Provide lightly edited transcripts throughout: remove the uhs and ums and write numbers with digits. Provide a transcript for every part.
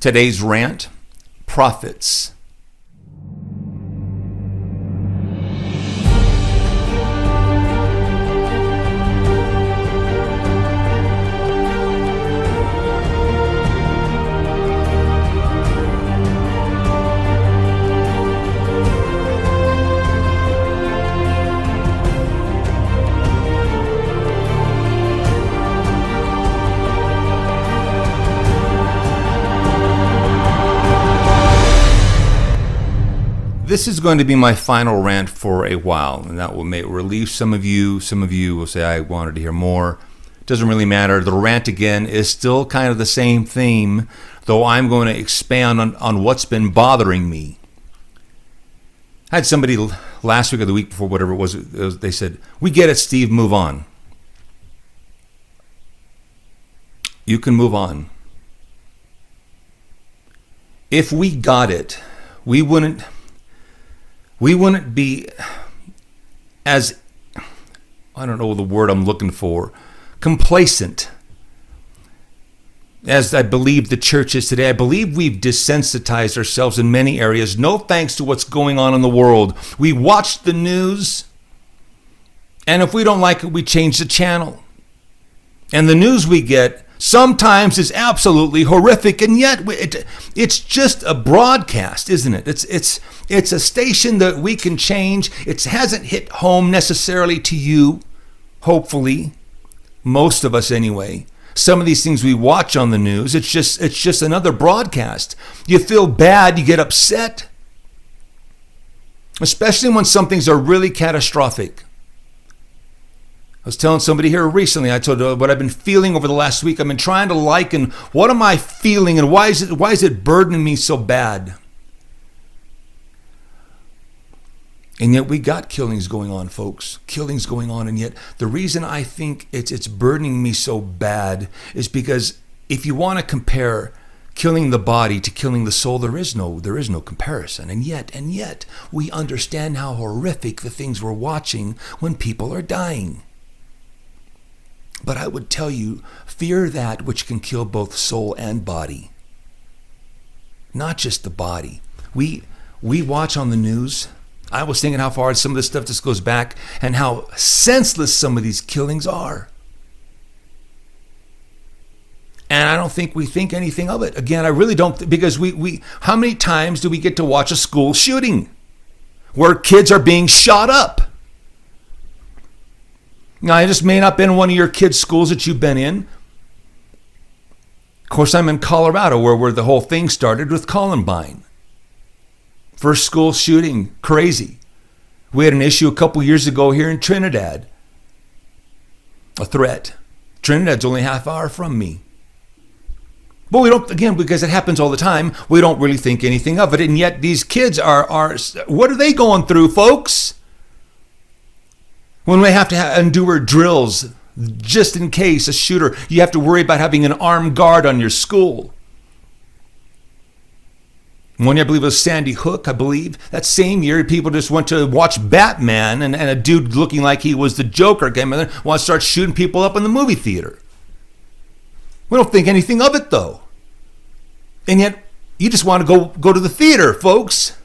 Today's rant, prophets. This is going to be my final rant for a while, and that will relieve some of you. Some of you will say, I wanted to hear more. It doesn't really matter. The rant, again, is still kind of the same theme, though I'm going to expand on what's been bothering me. I had somebody last week or the week before, whatever it was, they said, we get it, Steve, move on. You can move on. If we got it, we wouldn't be as, I don't know the word I'm looking for, complacent as I believe the church is today. I believe we've desensitized ourselves in many areas, no thanks to what's going on in the world. We watch the news, and if we don't like it, we change the channel. And the news we get sometimes is absolutely horrific, and yet it's just a broadcast, isn't it? It's a station that we can change. It hasn't hit home necessarily to you, hopefully, most of us anyway. Some of these things we watch on the news, it's just another broadcast. You feel bad, you get upset, especially when some things are really catastrophic. I was telling somebody here recently, I told what I've been feeling over the last week. I've been trying to liken what am I feeling and why is it burdening me so bad? And yet we got killings going on, folks. Killings going on, and yet the reason I think it's burdening me so bad is because if you want to compare killing the body to killing the soul, there is no comparison. And yet we understand how horrific the things we're watching when people are dying. But I would tell you, fear that which can kill both soul and body. Not just the body. We watch on the news. I was thinking how far some of this stuff just goes back and how senseless some of these killings are. And I don't think we think anything of it. Again, I really don't, because we how many times do we get to watch a school shooting where kids are being shot up? Now, I just may not have been in one of your kids' schools that you've been in. Of course, I'm in Colorado where the whole thing started with Columbine. First school shooting, crazy. We had an issue a couple years ago here in Trinidad. A threat. Trinidad's only a half hour from me. But we don't, again, because it happens all the time, we don't really think anything of it. And yet these kids are what are they going through, folks? When we have to endure drills, just in case a shooter, you have to worry about having an armed guard on your school. One year, I believe it was Sandy Hook, that same year, people just went to watch Batman, and a dude looking like he was the Joker came in there and wanted to start shooting people up in the movie theater. We don't think anything of it, though. And yet, you just want to go to the theater, folks.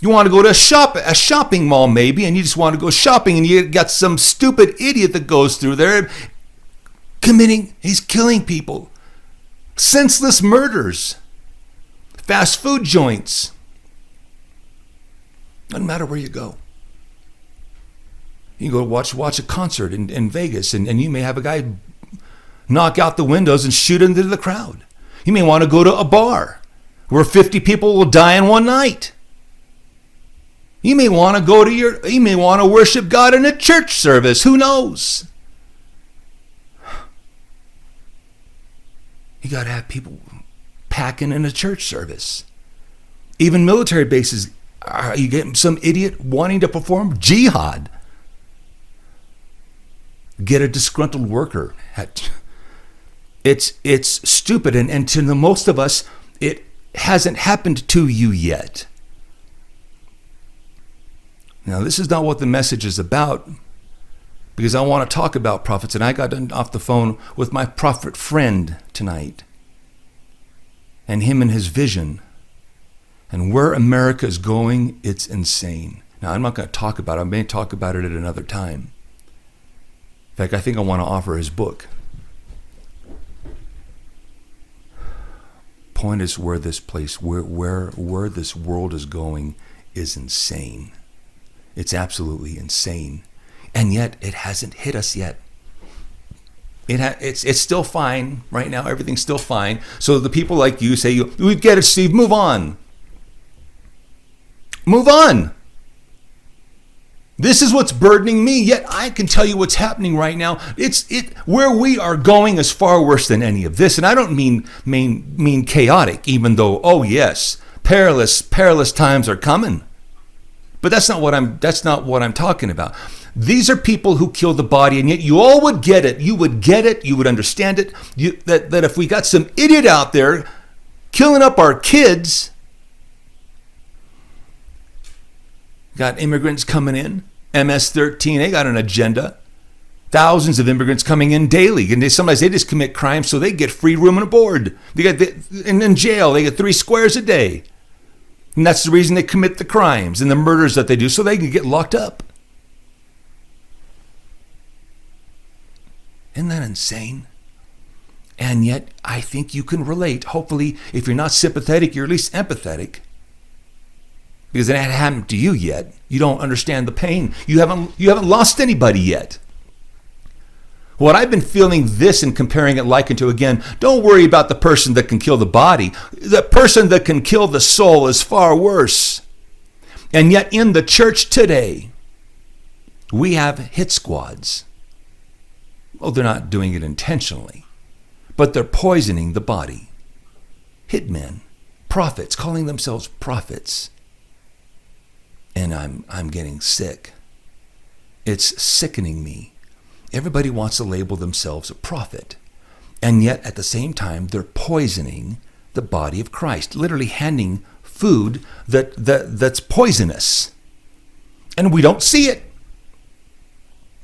You want to go to a shopping mall maybe, and you just want to go shopping, and you got some stupid idiot that goes through there he's killing people. Senseless murders. Fast food joints. Doesn't matter where you go. You go watch a concert in Vegas, and you may have a guy knock out the windows and shoot into the crowd. You may want to go to a bar where 50 people will die in one night. You may want to worship God in a church service. Who knows? You got to have people packing in a church service. Even military bases, you get some idiot wanting to perform jihad. Get a disgruntled worker. It's stupid, and to the most of us, it hasn't happened to you yet. Now, this is not what the message is about, because I want to talk about prophets, and I got off the phone with my prophet friend tonight. and him and his vision. And where America is going, it's insane. Now, I'm not going to talk about it. I may talk about it at another time. In fact, I think I want to offer his book. Point is where this place, where this world is going is insane. It's absolutely insane. And yet, it hasn't hit us yet. It's still fine right now. Everything's still fine. So the people like you say, we get it, Steve, move on. Move on. This is what's burdening me, yet I can tell you what's happening right now. Where we are going is far worse than any of this. And I don't mean chaotic, even though, oh yes, perilous times are coming. But that's not what I'm talking about. These are people who kill the body, and yet you all would get it. You would get it. You would understand it. That if we got some idiot out there killing up our kids, got immigrants coming in, MS-13, they got an agenda. Thousands of immigrants coming in daily, and sometimes they just commit crimes so they get free room and board. They get in jail. They get 3 squares a day, and that's the reason they commit the crimes and the murders that they do, so they can get locked up. Isn't that insane? And yet, I think you can relate. Hopefully, if you're not sympathetic, you're at least empathetic. Because it hasn't happened to you yet. You don't understand the pain. You haven't lost anybody yet. What I've been feeling this and comparing it likened to, again, don't worry about the person that can kill the body. The person that can kill the soul is far worse. And yet in the church today, we have hit squads. Well, they're not doing it intentionally, but they're poisoning the body. Hitmen, prophets, calling themselves prophets. And I'm getting sick. It's sickening me. Everybody wants to label themselves a prophet. And yet at the same time, they're poisoning the body of Christ, literally handing food that's poisonous. And we don't see it.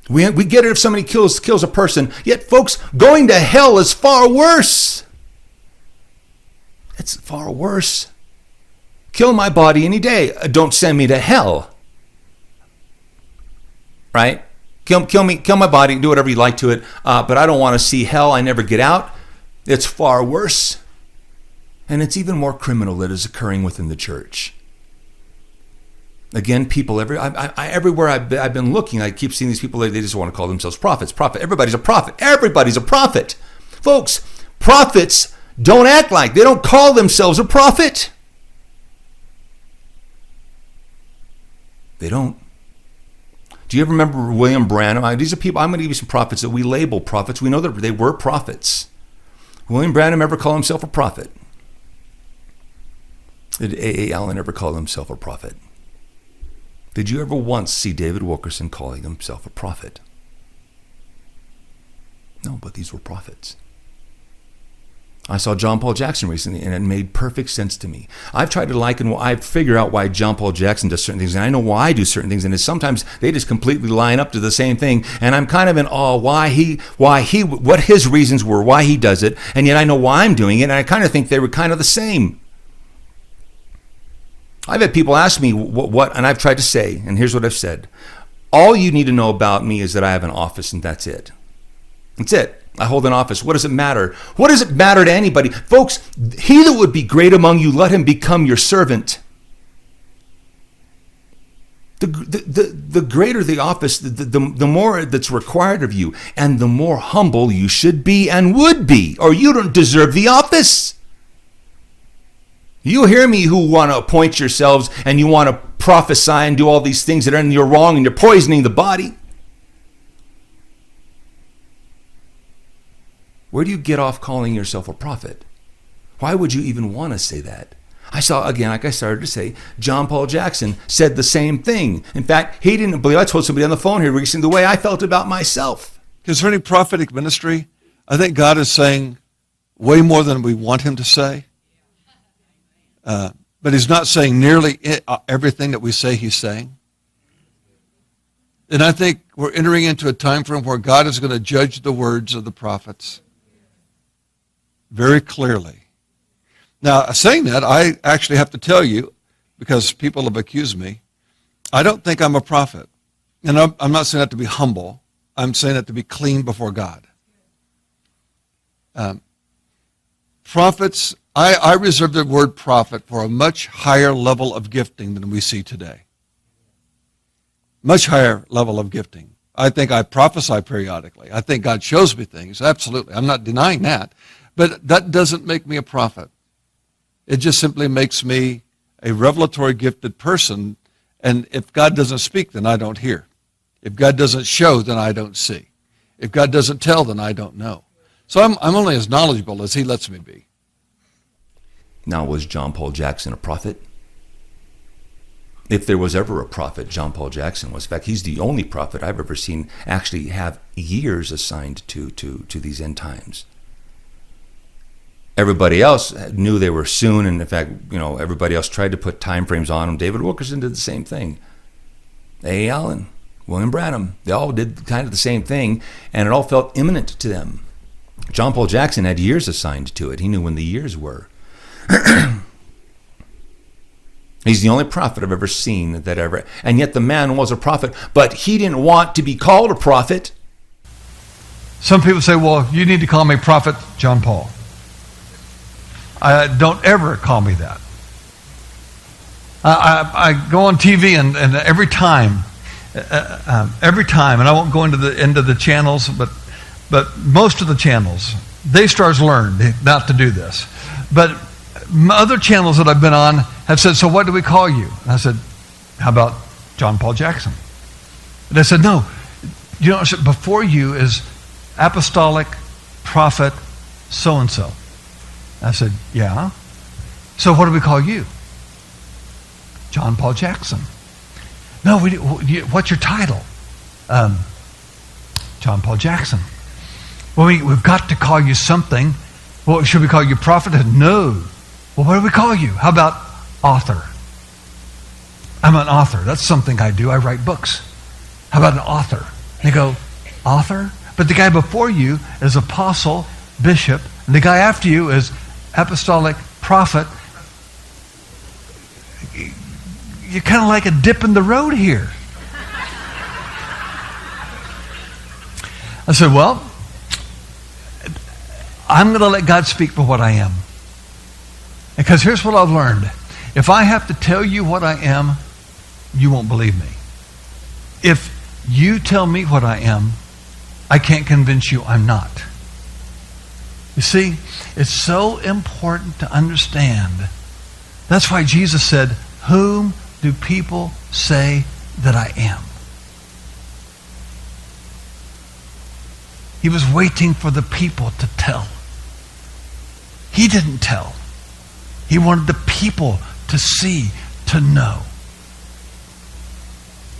We get it if somebody kills a person. Yet, folks, going to hell is far worse. It's far worse. Kill my body any day. Don't send me to hell. Right? Kill my body, do whatever you like to it. But I don't want to see hell. I never get out. It's far worse. And it's even more criminal that is occurring within the church. Again, people everywhere I've been looking, I keep seeing these people, they just want to call themselves prophets. Prophet. Everybody's a prophet. Everybody's a prophet. Folks, prophets don't act like, they don't call themselves a prophet. They don't. Do you ever remember William Branham? These are people, I'm going to give you some prophets that we label prophets. We know that they were prophets. William Branham ever call himself a prophet? Did A.A. Allen ever call himself a prophet? Did you ever once see David Wilkerson calling himself a prophet? No, but these were prophets. I saw John Paul Jackson recently, and it made perfect sense to me. I've tried to I figure out why John Paul Jackson does certain things, and I know why I do certain things, and sometimes they just completely line up to the same thing, and I'm kind of in awe what his reasons were, why he does it, and yet I know why I'm doing it, and I kind of think they were kind of the same. I've had people ask me what, and I've tried to say, and here's what I've said. All you need to know about me is that I have an office, and that's it. That's it. I hold an office. What does it matter? What does it matter to anybody? Folks, he that would be great among you, let him become your servant. The greater the office, the more that's required of you, and the more humble you should be and would be, or you don't deserve the office. You hear me who want to appoint yourselves and you want to prophesy and do all these things and you're wrong and you're poisoning the body. Where do you get off calling yourself a prophet? Why would you even want to say that? I saw, again, like I started to say, John Paul Jackson said the same thing. In fact, he didn't believe, I told somebody on the phone here recently the way I felt about myself. Concerning prophetic ministry, I think God is saying way more than we want him to say. But he's not saying nearly everything that we say he's saying. And I think we're entering into a time frame where God is going to judge the words of the prophets very clearly. Now, saying that, I actually have to tell you, because people have accused me, I don't think I'm a prophet. And I'm not saying that to be humble. I'm saying that to be clean before God. Prophets, I reserve the word prophet for a much higher level of gifting than we see today. Much higher level of gifting. I think I prophesy periodically. I think God shows me things, absolutely. I'm not denying that. But that doesn't make me a prophet. It just simply makes me a revelatory gifted person. And if God doesn't speak, then I don't hear. If God doesn't show, then I don't see. If God doesn't tell, then I don't know. So I'm only as knowledgeable as he lets me be. Now, was John Paul Jackson a prophet? If there was ever a prophet, John Paul Jackson was. In fact, he's the only prophet I've ever seen actually have years assigned to these end times. Everybody else knew they were soon, and in fact, everybody else tried to put time frames on them. David Wilkerson did the same thing. A. Allen, William Branham, they all did kind of the same thing, and it all felt imminent to them. John Paul Jackson had years assigned to it. He knew when the years were. He's the only prophet I've ever seen that ever, and yet the man was a prophet, but he didn't want to be called a prophet. Some people say, well, you need to call me Prophet John Paul. Don't ever call me that. I go on TV and every time, and I won't go into the channels, but most of the channels, Daystar's learned not to do this. But other channels that I've been on have said, so what do we call you? And I said, how about John Paul Jackson? And they said, no, before you is apostolic prophet so-and-so. I said, yeah. So what do we call you? John Paul Jackson. No, what's your title? John Paul Jackson. Well, we've got to call you something. Well, should we call you prophet? No. Well, what do we call you? How about author? I'm an author. That's something I do. I write books. How about an author? They go, author? But the guy before you is apostle, bishop, and the guy after you is apostolic prophet. You're kind of like a dip in the road here. I said, well, I'm going to let God speak for what I am. Because here's what I've learned. If I have to tell you what I am, you won't believe me. If you tell me what I am, I can't convince you I'm not. You see, it's so important to understand. That's why Jesus said, whom do people say that I am? He was waiting for the people to tell. He didn't tell. He wanted the people to see, to know.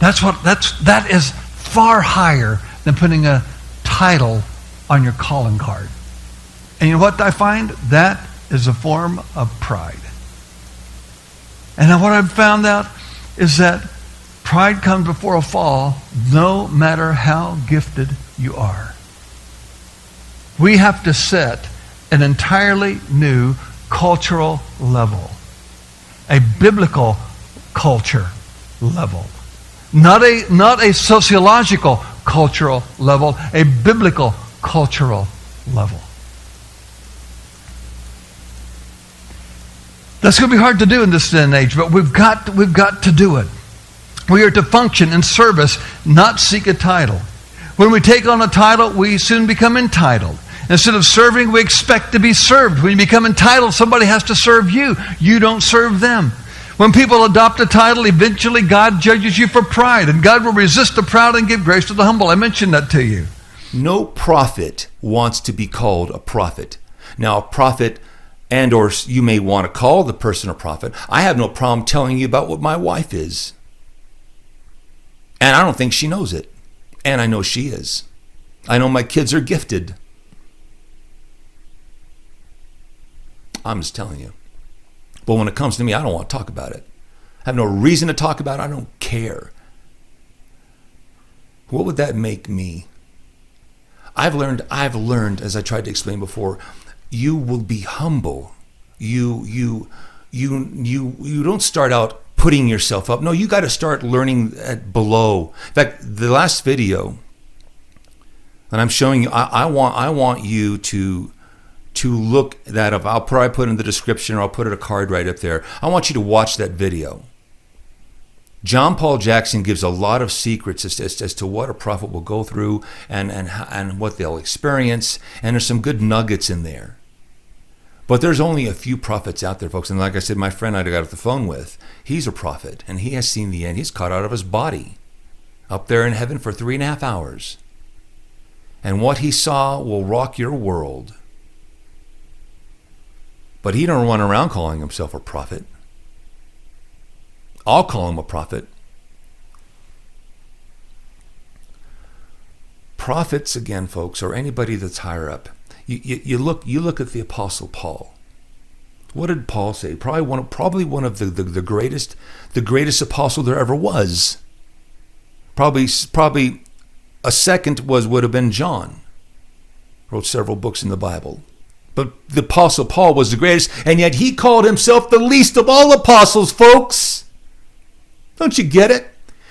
That is far higher than putting a title on your calling card. And you know what I find? That is a form of pride. And what I've found out is that pride comes before a fall, no matter how gifted you are. We have to set an entirely new cultural level, a biblical culture level, not a sociological cultural level, a biblical cultural level. That's going to be hard to do in this day and age, but we've got to do it. We are to function in service, not seek a title. When we take on a title, we soon become entitled. Instead of serving, we expect to be served. When you become entitled, somebody has to serve you. You don't serve them. When people adopt a title, eventually God judges you for pride, and God will resist the proud and give grace to the humble. I mentioned that to you. No prophet wants to be called a prophet. Now, a prophet, and or you may want to call the person a prophet. I have no problem telling you about what my wife is. And I don't think she knows it. And I know she is. I know my kids are gifted. I'm just telling you. But when it comes to me, I don't want to talk about it. I have no reason to talk about it. I don't care. What would that make me? I've learned, as I tried to explain before, you will be humble you don't start out putting yourself up. No, you got to start learning at below. In fact, the last video that I'm showing you, I want you to look that up. I'll probably put it in the description, or I'll put a card right up there. I want you to watch that video. John Paul Jackson gives a lot of secrets as to what a prophet will go through and what they'll experience, and there's some good nuggets in there. But there's only a few prophets out there, folks. And like I said, my friend I got off the phone with, he's a prophet, and he has seen the end. He's caught out of his body up there in heaven for 3.5 hours. And what he saw will rock your world. But he don't run around calling himself a prophet. I'll call him a prophet. Prophets, again, folks, or anybody that's higher up. You look at the Apostle Paul. What did Paul say? Probably one of the greatest apostle there ever was. Probably a second would have been John. Wrote several books in the Bible. But the Apostle Paul was the greatest, and yet he called himself the least of all apostles, folks. Don't you get it?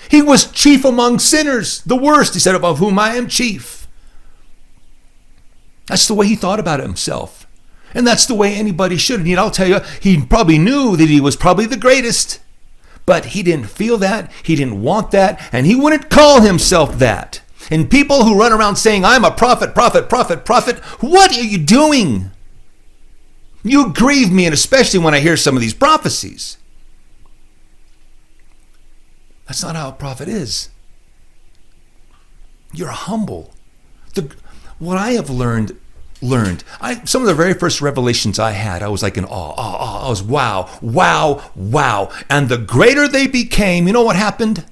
He was chief among sinners, the worst. He said, of whom I am chief. That's the way he thought about it himself. And that's the way anybody should. And yet I'll tell you, he probably knew that he was probably the greatest. But he didn't feel that. He didn't want that. And he wouldn't call himself that. And people who run around saying, I'm a prophet, what are you doing? You grieve me, and especially when I hear some of these prophecies. That's not how a prophet is. You're humble. What I have learned. Some of the very first revelations I had, I was like in awe. I was wow. And the greater they became, you know what happened?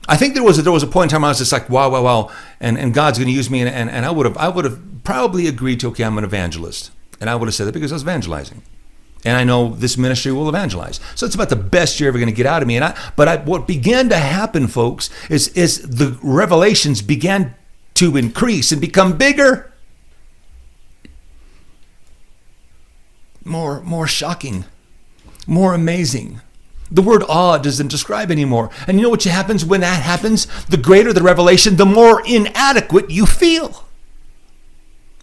I think there was a point in time I was just like, wow. And God's going to use me. And I would have probably agreed to, okay, I'm an evangelist. And I would have said that because I was evangelizing. And I know this ministry will evangelize. So it's about the best you're ever going to get out of me. What began to happen, folks, is the revelations began to increase and become bigger. More shocking. More amazing. The word awe doesn't describe anymore. And you know what happens when that happens? The greater the revelation, the more inadequate you feel.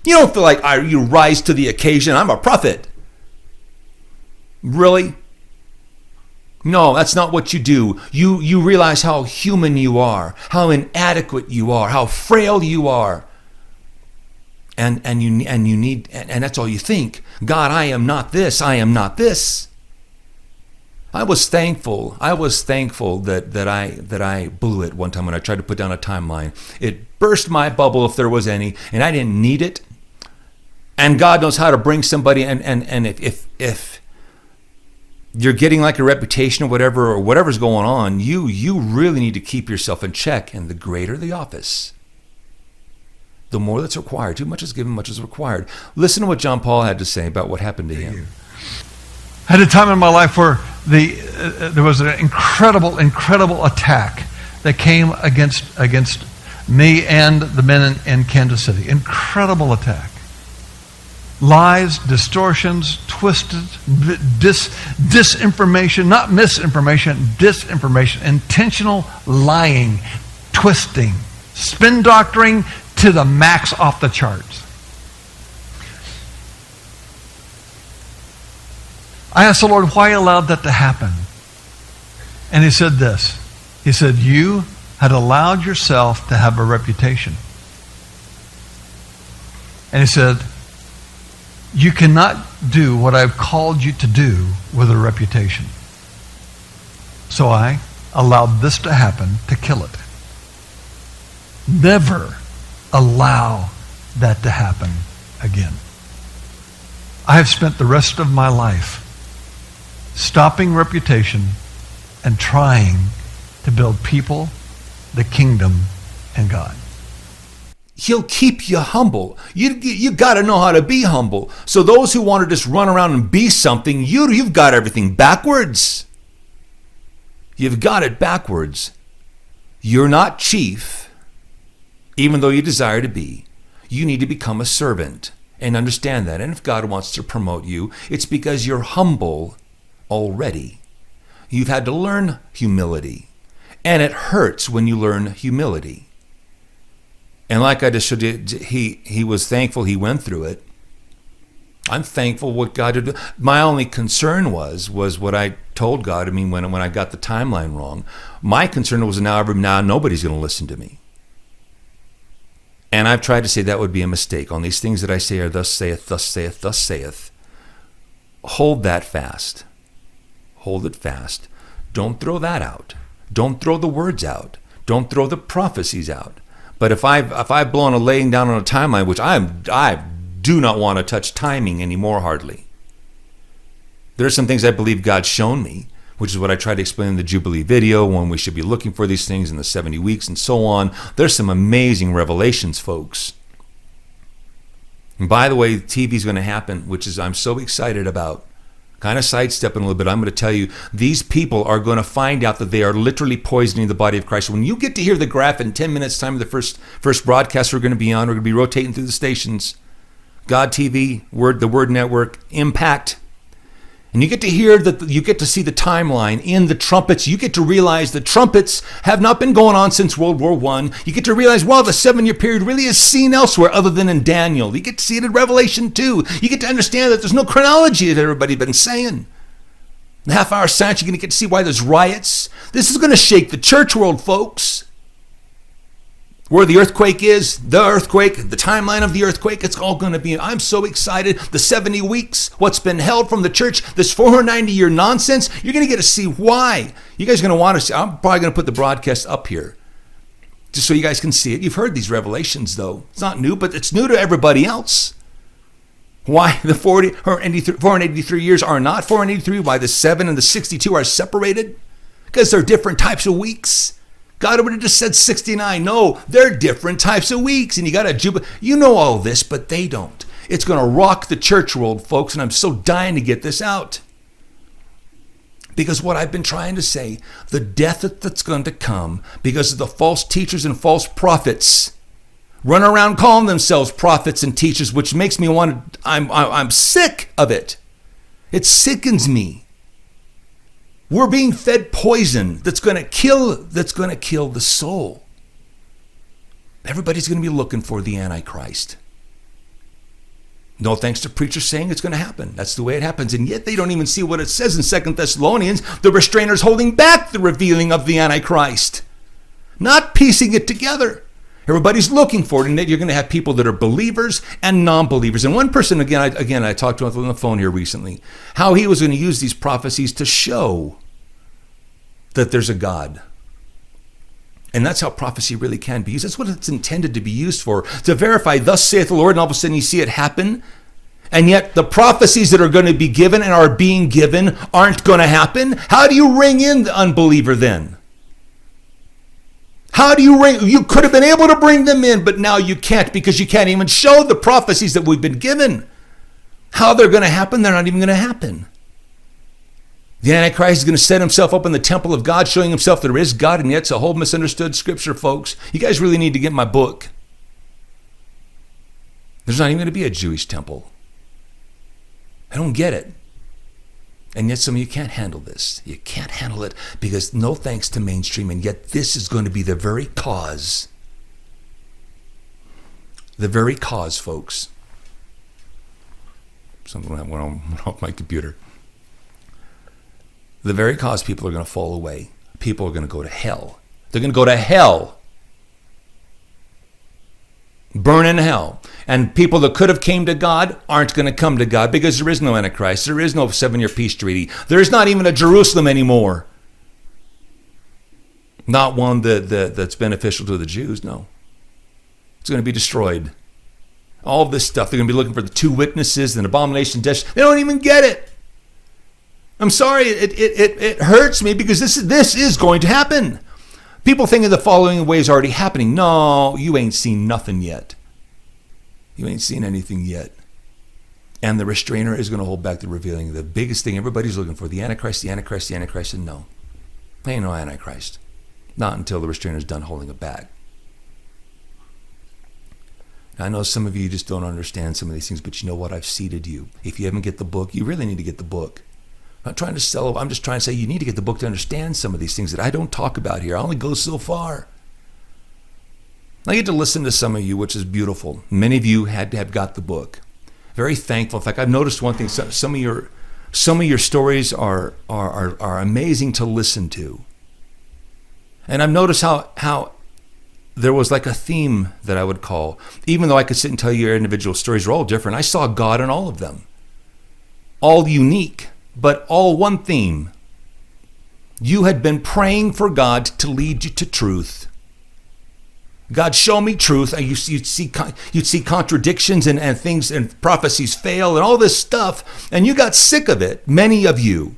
You don't feel like you rise to the occasion. I'm a prophet. Really? No, that's not what you do. You realize how human you are, how inadequate you are, how frail you are. And you need, and that's all you think. God, I am not this. I am not this. I was thankful that I blew it one time when I tried to put down a timeline. It burst my bubble, if there was any, and I didn't need it. And God knows how to bring somebody, and if you're getting like a reputation or whatever's going on, you really need to keep yourself in check. And the greater the office, the more that's required. Too much is given, much is required. Listen to what John Paul had to say about what happened to him. I had a time in my life where there was an incredible attack that came against me and the men in Kansas City. Incredible attack. Lies, distortions, twisted, disinformation, not misinformation, disinformation, intentional lying, twisting, spin doctoring to the max off the charts. I asked the Lord why he allowed that to happen. And he said this. He said, you had allowed yourself to have a reputation. And he said, you cannot do what I've called you to do with a reputation. So I allowed this to happen to kill it. Never allow that to happen again. I have spent the rest of my life stopping reputation and trying to build people, the kingdom, and God. He'll keep you humble. You got to know how to be humble. So those who want to just run around and be something, you've got everything backwards. You've got it backwards. You're not chief, even though you desire to be. You need to become a servant. And understand that. And if God wants to promote you, it's because you're humble already. You've had to learn humility. And it hurts when you learn humility. And like I just showed you, he was thankful he went through it. I'm thankful what God did. My only concern was what I told God. I mean, when I got the timeline wrong, my concern was now nobody's going to listen to me. And I've tried to say that would be a mistake. On these things that I say are thus saith, thus saith, thus saith. Hold that fast. Hold it fast. Don't throw that out. Don't throw the words out. Don't throw the prophecies out. But if I've blown a laying down on a timeline, which I do not want to touch timing anymore hardly. There are some things I believe God's shown me, which is what I tried to explain in the Jubilee video, when we should be looking for these things in the 70 weeks and so on. There's some amazing revelations, folks. And by the way, TV is going to happen, which is I'm so excited about. Kind of sidestepping a little bit, I'm going to tell you, these people are going to find out that they are literally poisoning the body of Christ. When you get to hear the graph in 10 minutes time of the first broadcast we're going to be on, we're going to be rotating through the stations. God TV, the Word Network, Impact. And you get to hear that, you get to see the timeline in the trumpets. You get to realize the trumpets have not been going on since World War I. You get to realize, well, the 7-year period really is seen elsewhere other than in Daniel. You get to see it in Revelation too. You get to understand that there's no chronology that everybody's been saying. In half-hour science, you're going to get to see why there's riots. This is going to shake the church world, folks. Where the earthquake is, the timeline of the earthquake, it's all going to be, I'm so excited. The 70 weeks, what's been held from the church, this 490-year nonsense, you're going to get to see why. You guys are going to want to see, I'm probably going to put the broadcast up here, just so you guys can see it. You've heard these revelations, though. It's not new, but it's new to everybody else. Why the 483 years are not 483, why the 7 and the 62 are separated? Because they're different types of weeks. God would have just said 69. No, they're different types of weeks. And you got to you know all this, but they don't. It's going to rock the church world, folks, and I'm so dying to get this out. Because what I've been trying to say, the death that's going to come because of the false teachers and false prophets run around calling themselves prophets and teachers, which makes me I'm sick of it. It sickens me. We're being fed poison that's going to kill the soul. Everybody's going to be looking for the Antichrist. No thanks to preachers saying it's going to happen. That's the way it happens. And yet they don't even see what it says in 2 Thessalonians. The restrainers holding back the revealing of the Antichrist. Not piecing it together. Everybody's looking for it, and you're going to have people that are believers and non-believers. And one person, again, I talked to him on the phone here recently, how he was going to use these prophecies to show that there's a God. And that's how prophecy really can be used. That's what it's intended to be used for, to verify, thus saith the Lord, and all of a sudden you see it happen. And yet the prophecies that are going to be given and are being given aren't going to happen. How do you ring in the unbeliever then? How do you ring? You could have been able to bring them in, but now you can't because you can't even show the prophecies that we've been given. How they're going to happen, they're not even going to happen. The Antichrist is going to set himself up in the temple of God, showing himself there is God, and yet it's a whole misunderstood scripture, folks. You guys really need to get my book. There's not even going to be a Jewish temple. I don't get it. And yet some of you can't handle this. You can't handle it because no thanks to mainstream, and yet this is going to be the very cause. The very cause, folks. Something went off my computer. The very cause people are going to fall away. People are going to go to hell. They're going to go to hell. Burn in hell. And people that could have came to God aren't going to come to God because there is no Antichrist. There is no 7-year peace treaty. There is not even a Jerusalem anymore. Not one that's beneficial to the Jews, no. It's going to be destroyed. All of this stuff, they're going to be looking for the 2 witnesses and abomination. They don't even get it. I'm sorry, it hurts me because this is going to happen. People thinking the following way is already happening. No, you ain't seen nothing yet. You ain't seen anything yet. And the restrainer is going to hold back the revealing. The biggest thing everybody's looking for, the Antichrist, and no. There ain't no Antichrist. Not until the restrainer's done holding it back. I know some of you just don't understand some of these things, but you know what? I've seeded you. If you haven't get the book, you really need to get the book. I'm not trying to sell. I'm just trying to say you need to get the book to understand some of these things that I don't talk about here. I only go so far. I get to listen to some of you, which is beautiful. Many of you have got the book. Very thankful. In fact, I've noticed one thing. Some of your stories are amazing to listen to. And I've noticed how there was like a theme that I would call, even though I could sit and tell you your individual stories are all different, I saw God in all of them. All unique, but all one theme. You had been praying for God to lead you to truth. God, show me truth. You'd see contradictions and things and prophecies fail and all this stuff, and you got sick of it, many of you.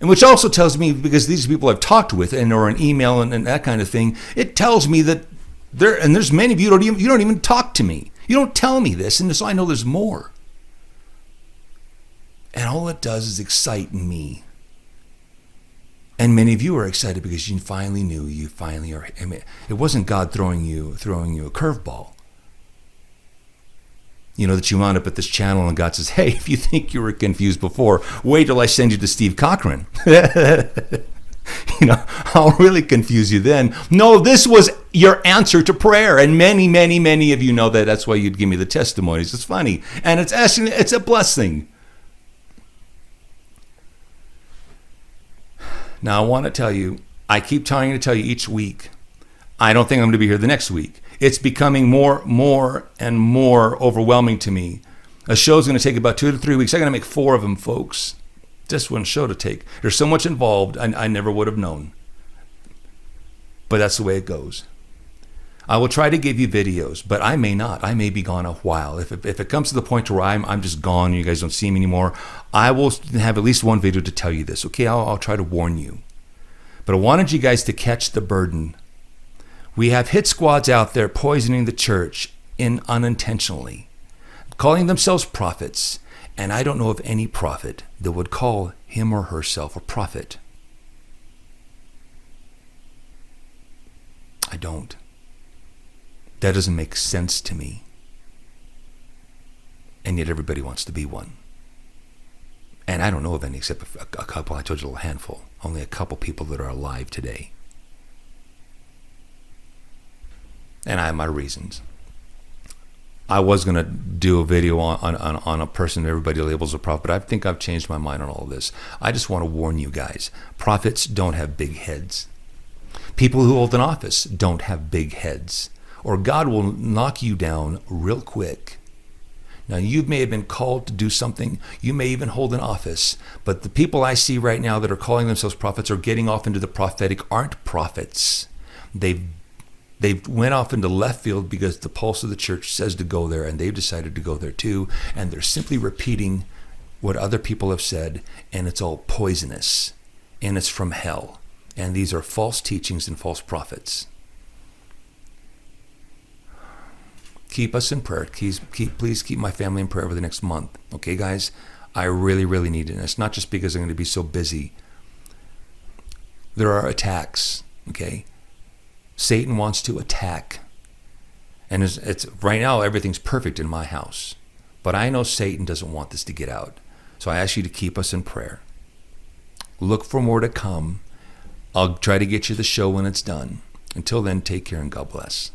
And which also tells me, because these people I've talked with or an email and that kind of thing, it tells me that there's many of you you don't even talk to me. You don't tell me this, and so I know there's more. And all it does is excite me. And many of you are excited because you finally knew, you finally are. I mean, it wasn't God throwing you a curveball. You know, that you wound up at this channel and God says, hey, if you think you were confused before, wait till I send you to Steve Cochran. You know, I'll really confuse you then. No, this was your answer to prayer. And many, many, many of you know that. That's why you'd give me the testimonies. It's funny. And it's a blessing. Now, I want to tell you, I keep trying to tell you each week, I don't think I'm going to be here the next week. It's becoming more and more overwhelming to me. A show's going to take about 2 to 3 weeks. I got to make 4 of them, folks. Just one show to take. There's so much involved, I never would have known. But that's the way it goes. I will try to give you videos, but I may not. I may be gone a while. If it comes to the point where I'm just gone and you guys don't see me anymore, I will have at least one video to tell you this, okay? I'll try to warn you. But I wanted you guys to catch the burden. We have hit squads out there poisoning the church unintentionally, calling themselves prophets, and I don't know of any prophet that would call him or herself a prophet. I don't. That doesn't make sense to me. And yet everybody wants to be one. And I don't know of any except a couple. I told you a little handful. Only a couple people that are alive today. And I have my reasons. I was going to do a video on a person that everybody labels a prophet, but I think I've changed my mind on all this. I just want to warn you guys. Prophets don't have big heads. People who hold an office don't have big heads. Or God will knock you down real quick. Now, you may have been called to do something. You may even hold an office. But the people I see right now that are calling themselves prophets or getting off into the prophetic aren't prophets. They've went off into left field because the pulse of the church says to go there, and they've decided to go there too. And they're simply repeating what other people have said, and it's all poisonous, and it's from hell. And these are false teachings and false prophets. Keep us in prayer. Please keep my family in prayer over the next month. Okay, guys? I really, really need it. And it's not just because I'm going to be so busy. There are attacks, okay? Satan wants to attack. And it's right now, everything's perfect in my house. But I know Satan doesn't want this to get out. So I ask you to keep us in prayer. Look for more to come. I'll try to get you the show when it's done. Until then, take care and God bless.